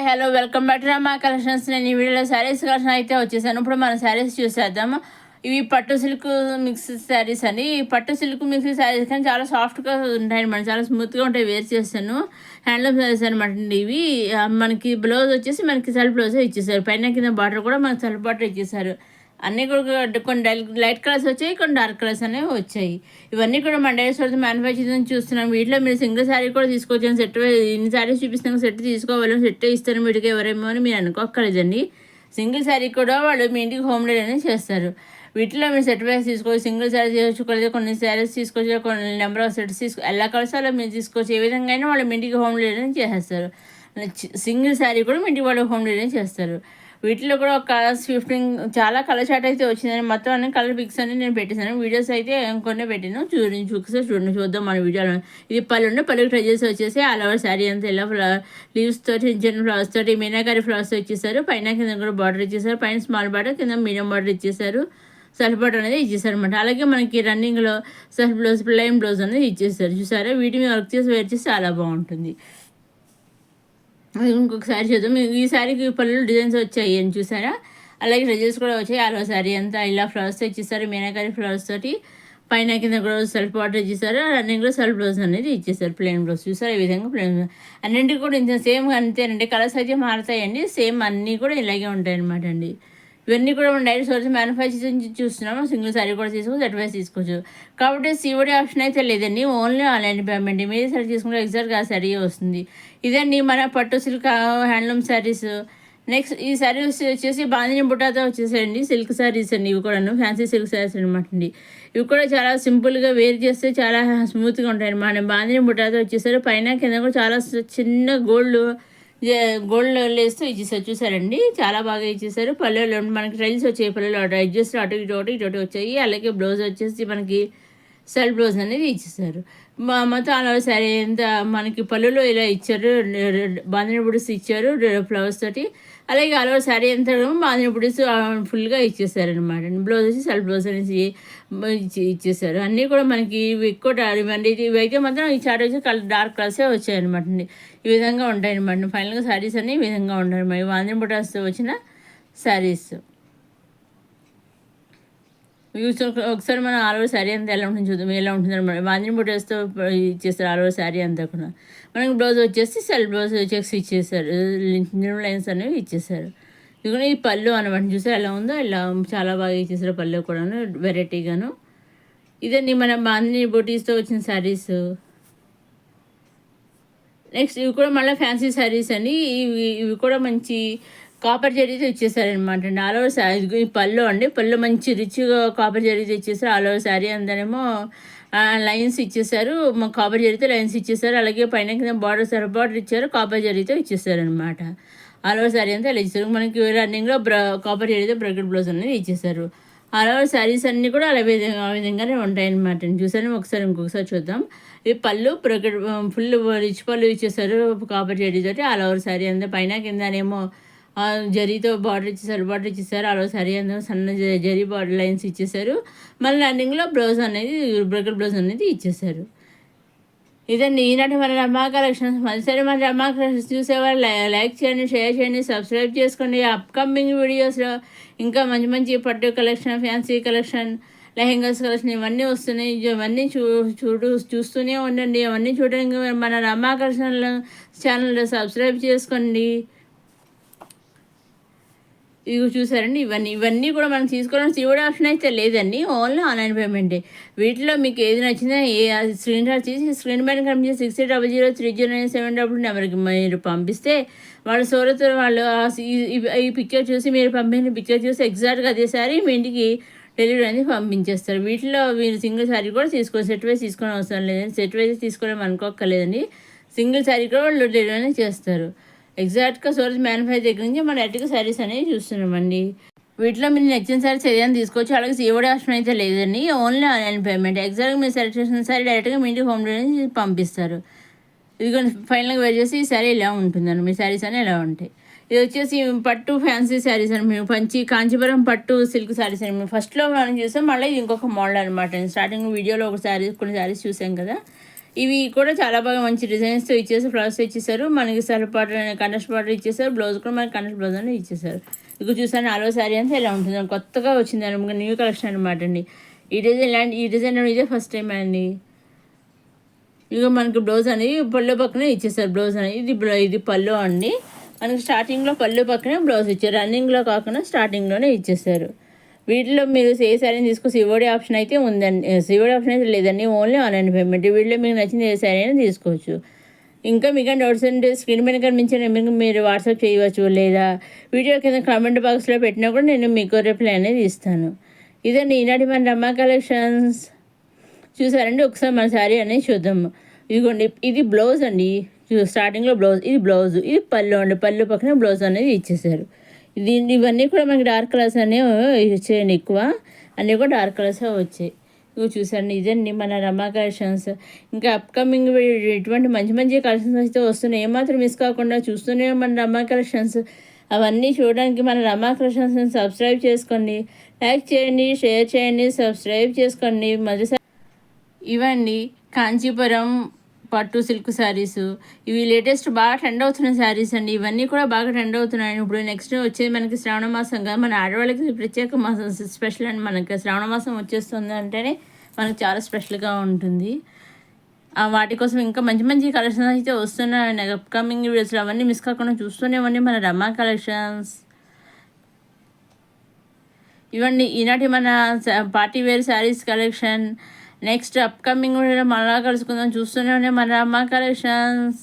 Hello welcome back to మా collections. నేను ఈ వీడియోలో శారీస్ కలెక్షన్ అయితే వచ్చేసాను. ఇప్పుడు మన శారీస్ చూసేద్దాము. ఇవి పట్టు సిల్క్ మిక్స్ శారీస్ అండి. ఈ పట్టు సిల్క్ మిక్స్ శారీస్ కానీ చాలా సాఫ్ట్గా ఉంటాయి అనమాట, చాలా స్మూత్గా ఉంటాయి. వేర్ చేస్తాను, హ్యాండ్లూమ్ శారీస్ అనమాట అండి. ఇవి మనకి బ్లౌజ్ వచ్చేసి మనకి సెల్ఫ్ బ్లౌజే ఇచ్చేసారు. పైన కింద బార్డర్ కూడా మనకి సెల్ఫ్ బార్డర్ ఇచ్చేసారు. అన్నీ కూడా కొన్ని లైట్ కలర్స్ వచ్చాయి, కొన్ని డార్క్ కలర్స్ అనేవి వచ్చాయి. ఇవన్నీ కూడా మన డైరెక్ట్ సోర్స్ మ్యానుఫ్యాక్చరింగ్ చూస్తున్నాం. వీటిలో మీరు సింగిల్ శారీ కూడా తీసుకోవచ్చు. సెట్ ఇన్ని శారీస్ చూపిస్తాను, సెట్ తీసుకోవాలి, సెట్ ఇస్తారు వీటికి ఎవరేమో అని మీరు అనుకోక్కర్లేదండి. సింగిల్ శారీ కూడా వాళ్ళు మీ ఇంటికి హోమ్ డెలివరీ అనేది చేస్తారు. వీటిలో మీరు సెట్ వైస్ తీసుకోవచ్చు, సింగిల్ శారీ తీసుకోవచ్చు, కొన్ని శారీస్ తీసుకోవచ్చు, కొన్ని నెంబర్ ఆఫ్ సెట్స్ ఎలా కలిసి అలా మీరు తీసుకోవచ్చు. ఏ విధంగా అయినా వాళ్ళు మీ ఇంటికి హోమ్ డెలివరీ చేసేస్తారు. సింగిల్ శారీ కూడా మీ ఇంటికి వాళ్ళు హోమ్ డెలివరీ చేస్తారు. వీటిలో కూడా ఒక కలర్స్ 15 చాలా కలర్ చార్ట్ అయితే వచ్చిందని మొత్తం అన్ని కలర్ పిక్స్ అని నేను పెట్టేశాను. వీడియోస్ అయితే ఇంకొన్నే పెట్టాను, చూద్దాం మన వీడియోలో. ఇది పళ్ళుకి ట్రెజెస్ వచ్చేసి ఆల్ ఓవర్ శారీ అంతా ఇలా లీవ్స్ తోటి, చిన్న ఫ్లవర్స్ తోటి, మీనాకారి ఫ్లవర్స్ ఇచ్చేసారు. పైన కింద కూడా బార్డర్ ఇచ్చేసారు. పైన స్మాల్ బార్డర్, కింద మీడియం బార్డర్ ఇచ్చేసారు. సెల్ఫ్ బార్డర్ అనేది ఇచ్చేసారు అనమాట. అలాగే మనకి రన్నింగ్లో సెల్ఫ్ బ్లౌజ్, ప్లెయిన్ బ్లౌజ్ అనేది ఇచ్చేసారు. చూసారా, వీటి మీద వర్క్ చేసి వేర్ చేసి చాలా బాగుంటుంది. ఇంకొక శారీ చూద్దాం. ఈ శారీకి పళ్ళు డిజైన్స్ వచ్చాయి అని చూసారా. అలాగే డ్రెజెస్ కూడా వచ్చాయి. ఆలో శారీ అంతా ఇలా ఫ్లవర్స్ ఇచ్చేసారు, మీనాకారి ఫ్లవర్స్ తోటి. పైన కింద కూడా సెల్ఫ్ బార్డర్ ఇచ్చేసారు. రన్నింగ్ కూడా సెల్ఫ్ బ్లౌజ్ అనేది ఇచ్చేసారు, ప్లెయిన్ బ్లౌజ్. చూసారు ఈ విధంగా ప్లెయిన్. అన్నింటికి కూడా ఇంత సేమ్ అంతేనండి, కలర్స్ అయితే మారుతాయండి. సేమ్ అన్నీ కూడా ఇలాగే ఉంటాయి అనమాట అండి. ఇవన్నీ కూడా మనం డైరెక్ట్ సోర్స్ మ్యానుఫ్యాక్చరింగ్ చూస్తున్నాము. సింగిల్ శారీ కూడా తీసుకోవచ్చు, సెట్ వైస్ తీసుకోవచ్చు. కాబట్టి సిఓడి ఆప్షన్ అయితే లేదండి, ఓన్లీ ఆన్లైన్ పేమెంట్. మీరే సెలెక్ట్ చేసుకుంటే ఎగ్జాక్ట్గా ఆ శారీ వస్తుంది. ఇదండి మన పట్టు సిల్క్ హ్యాండ్లూమ్ శారీస్. నెక్స్ట్ ఈ శారీస్ వచ్చేసి బాందిని బుట్టాతో వచ్చేసాయండి, సిల్క్ శారీస్ అండి. ఇవి కూడా ఫ్యాన్సీ సిల్క్ శారీస్ అనమాట అండి. ఇవి కూడా చాలా సింపుల్గా వేర్ చేస్తే చాలా స్మూత్గా ఉంటాయి అనమాట. బాందిని బుట్టాతో వచ్చేసారు. పైన కింద కూడా చాలా చిన్న గోల్డ్ లేస్తూ ఇచ్చేసారు. చూసారండి, చాలా బాగా ఇచ్చేసారు. పల్లెలో మనకి ట్రైల్స్ వచ్చాయి, పల్లెలో అడ్జస్ట్ అటు ఇటు వచ్చాయి. అలాగే బ్లౌజ్ వచ్చేసి మనకి సెల్ఫ్ బ్లౌజ్ అనేది ఇచ్చేసారు. మొత్తం అలా సరే ఎంత మనకి పళ్ళులో ఇలా ఇచ్చారు, బాందిని బుడిస్ ఇచ్చారు ఫ్లవర్స్ తోటి. అలాగే అలా శారీ ఎంత బాందిని బుడిస్ ఫుల్గా ఇచ్చేసారనమాట. బ్లౌజ్ వచ్చి సెల్ఫ్ బ్లౌజ్ అనేసి ఇచ్చేసారు. అన్నీ కూడా మనకి ఇవి ఎక్కువ ఇవి అయితే మాత్రం ఈ చార్ట్ వచ్చి డార్క్ కలర్సే వచ్చాయన్నమాట అండి. ఈ విధంగా ఉంటాయన్నమాట. ఫైనల్గా శారీస్ అన్నీ ఈ విధంగా ఉంటాయి. మరి బాందిని బుటాస్తో వచ్చిన శారీస్ ఒకసారి మనం ఆల్ ఓవర్ శారీ అంతా ఎలా ఉంటుంది చూద్దాం. ఎలా ఉంటుంది అనమాట. బాందిని బుటాస్తో ఇచ్చేస్తారు ఆల్ ఓవర్ శారీ అంతా కూడా. మనకి బ్లౌజ్ వచ్చేసి సెల్ఫ్ బ్లౌజ్ చెక్స్ ఇచ్చేసారు, లైన్స్ అనేవి ఇచ్చేసారు. ఇది కూడా ఈ పళ్ళు అనమాట. చూసారు ఎలా ఉందో, ఇలా చాలా బాగా ఇచ్చేసారు పళ్ళు కూడా వెరైటీగాను. ఇదండి మన బాందిని బుటీస్తో వచ్చిన శారీస్. నెక్స్ట్ ఇవి కూడా మళ్ళీ ఫ్యాన్సీ శారీస్ అండి. ఇవి కూడా మంచి కాపర్ జరీతో ఇచ్చేసారనమాట అండి. ఆల్ ఓవర్ శారీ ఈ పళ్ళు అండి, పళ్ళు మంచి రిచ్గా కాపర్ జరీతో ఇచ్చేసారు. ఆల్ ఓవర్ శారీ అంతానేమో లైన్స్ ఇచ్చేసారు, కాపర్ జరీతో లైన్స్ ఇచ్చేసారు. అలాగే పైన కింద బార్డర్ సెల్ఫ్ బార్డర్ ఇచ్చారు, కాపర్ జరీతో ఇచ్చేసారనమాట. ఆల్ ఓవర్ శారీ అంతా ఇలా ఇచ్చారు. మనకి రన్నింగ్లో కాపర్ జరీతో బ్రకెట్ బ్లౌజ్ అనేది ఇచ్చేసారు. ఆల్ ఓవర్ శారీస్ అన్నీ కూడా ఆ విధంగానే ఉంటాయన్నమాట. చూసాను, ఇంకొకసారి చూద్దాం. ఈ పళ్ళు బ్రకెట్ ఫుల్ రిచ్ పళ్ళు ఇచ్చేసారు కాపర్ జరీతోటి. ఆల్ ఓవర్ శారీ అంతా పైన కిందనేమో జరీతో బార్డర్ ఇచ్చేసారు, బార్డర్ ఇచ్చేసారు. అలా సరి అందరూ సన్న జరీ బార్డర్ లైన్స్ ఇచ్చేసారు. మళ్ళీ రన్నింగ్లో బ్లౌజ్ అనేది బ్రకెట్ బ్లౌజ్ అనేది ఇచ్చేసారు. ఇదండి ఈనాటి మన రమా కలెక్షన్స్. మరోసారి మన రమా కలెక్షన్స్ చూసేవారు లైక్ చేయండి, షేర్ చేయండి, సబ్స్క్రైబ్ చేసుకోండి. అప్కమింగ్ వీడియోస్లో ఇంకా మంచి పట్టు collection, fancy collection, lehengas collection ఇవన్నీ వస్తున్నాయి. ఇవన్నీ చూస్తూనే ఉండండి. అవన్నీ చూడడానికి మన రమా కలెక్షన్ ఛానల్లో సబ్స్క్రైబ్ చేసుకోండి. ఇవి చూసారండి, ఇవన్నీ కూడా మనం తీసుకోవడం సిఓడి ఆప్షన్ అయితే లేదండి, ఓన్లీ ఆన్లైన్ పేమెంటే. వీటిలో మీకు ఏది నచ్చిందో స్క్రీన్ షాట్ తీసి స్క్రీన్ పైన కనిపించే 60003097 నెంబర్కి మీరు పంపిస్తే వాళ్ళ సూరత్ వాళ్ళు ఈ పిక్చర్ చూసి, మీరు పంపిన పిక్చర్ చూసి ఎగ్జాక్ట్గా అదే సారి మీ ఇంటికి డెలివరీ అనేది పంపించేస్తారు. వీటిలో మీరు సింగిల్ శారీ కూడా తీసుకోవాలి, సెట్ వైజ్ తీసుకోవడం అవసరం లేదండి. సెట్ వైజ్ తీసుకోవడం అనుకోక్కర్లేదండి, సింగిల్ శారీ కూడా వాళ్ళు డెలివరీ అనేది చేస్తారు. ఎగ్జాక్ట్గా సోర్స్ మ్యానుఫ్యాక్చర్ దగ్గర నుంచి మన డైరెక్ట్గా శారీస్ అనేవి చూస్తున్నామండి. వీటిలో మీరు నచ్చిన శారీస్ ఏదైనా తీసుకోవచ్చు. అలాగే సిఓడి ఆప్షన్ అయితే లేదండి, ఓన్లీ ఆన్లైన్ పేమెంట్. ఎగ్జాక్ట్గా మీరు సెలెక్ట్ చేసిన శారీ డైరెక్ట్గా మీ ఇంటికి హోమ్ డెలివరీ పంపిస్తారు. ఇది ఫైనల్గా వేర్ చేసి ఈ శారీ ఇలా ఉంటుందండి. మీ శారీస్ అనేవి ఎలా ఉంటాయి. ఇది వచ్చేసి పట్టు ఫ్యాన్సీ శారీస్ అని మేము కాంచీపురం పట్టు సిల్క్ శారీస్ అని మేము ఫస్ట్లో మనం చూసాం. మళ్ళీ ఇది ఇంకొక మోడల్ అనమాట. స్టార్టింగ్ వీడియోలో కొన్ని శారీస్ చూసాం కదా. ఇవి కూడా చాలా బాగా మంచి డిజైన్స్తో ఇచ్చేసి ఫ్లవర్స్ ఇచ్చేసారు. మనకి సెల్ఫ్ బార్డర్ కండస్ బార్డర్ ఇచ్చేసారు. బ్లౌజ్ కూడా మనకి కండస్ బ్లౌజ్ అని ఇచ్చేసారు. ఇక చూసాను ఆలో శారీ అంతా ఇలా ఉంటుంది. కొత్తగా వచ్చింది అనమాట, న్యూ కలెక్షన్ అనమాట అండి. ఈ డిజైన్ ఇదే ఫస్ట్ టైం అండి. ఇక మనకి బ్లౌజ్ అనేది పళ్ళు పక్కనే ఇచ్చేసారు. బ్లౌజ్ అనేది ఇది పళ్ళు అండి. మనకి స్టార్టింగ్లో పళ్ళు పక్కనే బ్లౌజ్ ఇచ్చారు. రన్నింగ్లో కాకుండా స్టార్టింగ్లోనే ఇచ్చేసారు. వీటిలో మీరు ఏ శారీని తీసుకో సివోడి ఆప్షన్ అయితే ఉందండి. సివోడి ఆప్షన్ అయితే లేదండి, ఓన్లీ ఆన్లైన్ పేమెంట్. వీటిలో మీకు నచ్చిన ఏ శారీ అయినా తీసుకోవచ్చు. ఇంకా మీకు డౌట్స్ ఉంటే స్క్రీన్ మీద కనిపించిన నెంబర్కి మీరు వాట్సాప్ చేయవచ్చు, లేదా వీడియో కింద కామెంట్ బాక్స్లో పెట్టినా కూడా నేను మీకు రిప్లై అనేది ఇస్తాను. ఇదండి ఈనాటి మన రమా కలెక్షన్స్. చూసారండి, ఒకసారి మన శారీ అనేది చూద్దాము. ఇదిగోండి, ఇది బ్లౌజ్ అండి. స్టార్టింగ్లో బ్లౌజ్, ఇది బ్లౌజ్, ఇది పళ్ళు అండి. పళ్ళు పక్కన బ్లౌజ్ అనేది ఇచ్చేసారు. ఇవన్నీ కూడా మనకి డార్క్ కలర్స్ అనేవి వచ్చాయండి. ఎక్కువ అన్నీ కూడా డార్క్ కలర్స్ వచ్చాయి. ఇవి చూసండి, ఇదండి మన రమా కలెక్షన్స్. ఇంకా అప్కమింగ్ ఇటువంటి మంచి మంచి కలెక్షన్స్ అయితే వస్తున్నాయి. ఏమాత్రం మిస్ కాకుండా చూస్తూనే మన రమా కలెక్షన్స్. అవన్నీ చూడడానికి మన రమా కలెక్షన్స్ని సబ్స్క్రైబ్ చేసుకోండి, లైక్ చేయండి, షేర్ చేయండి, సబ్స్క్రైబ్ చేసుకోండి. మొదటిసారి ఇవండి కాంచీపురం పట్టు సిల్క్ శారీస్. ఇవి లేటెస్ట్ బాగా ట్రెండ్ అవుతున్న శారీస్ అండి. ఇవన్నీ కూడా బాగా ట్రెండ్ అవుతున్నాయి. ఇప్పుడు నెక్స్ట్ వచ్చేది మనకి శ్రావణ మాసంగా, మన ఆడవాళ్ళకి ప్రత్యేక మాసం స్పెషల్ అండి. మనకి శ్రావణ మాసం వచ్చేస్తుంది అంటేనే మనకు చాలా స్పెషల్గా ఉంటుంది. వాటి కోసం ఇంకా మంచి మంచి కలెక్షన్స్ అయితే వస్తున్నాయండి. అప్కమింగ్ వీడియోస్లో అవన్నీ మిస్ కాకుండా చూస్తూనే ఇవ్వండి మన రమా కలెక్షన్స్. ఇవన్నీ ఈనాటి మన party wear sarees collection. Next upcoming మళ్ళా కలుసుకుందాం. చూస్తూనే మన రమా కలెక్షన్స్.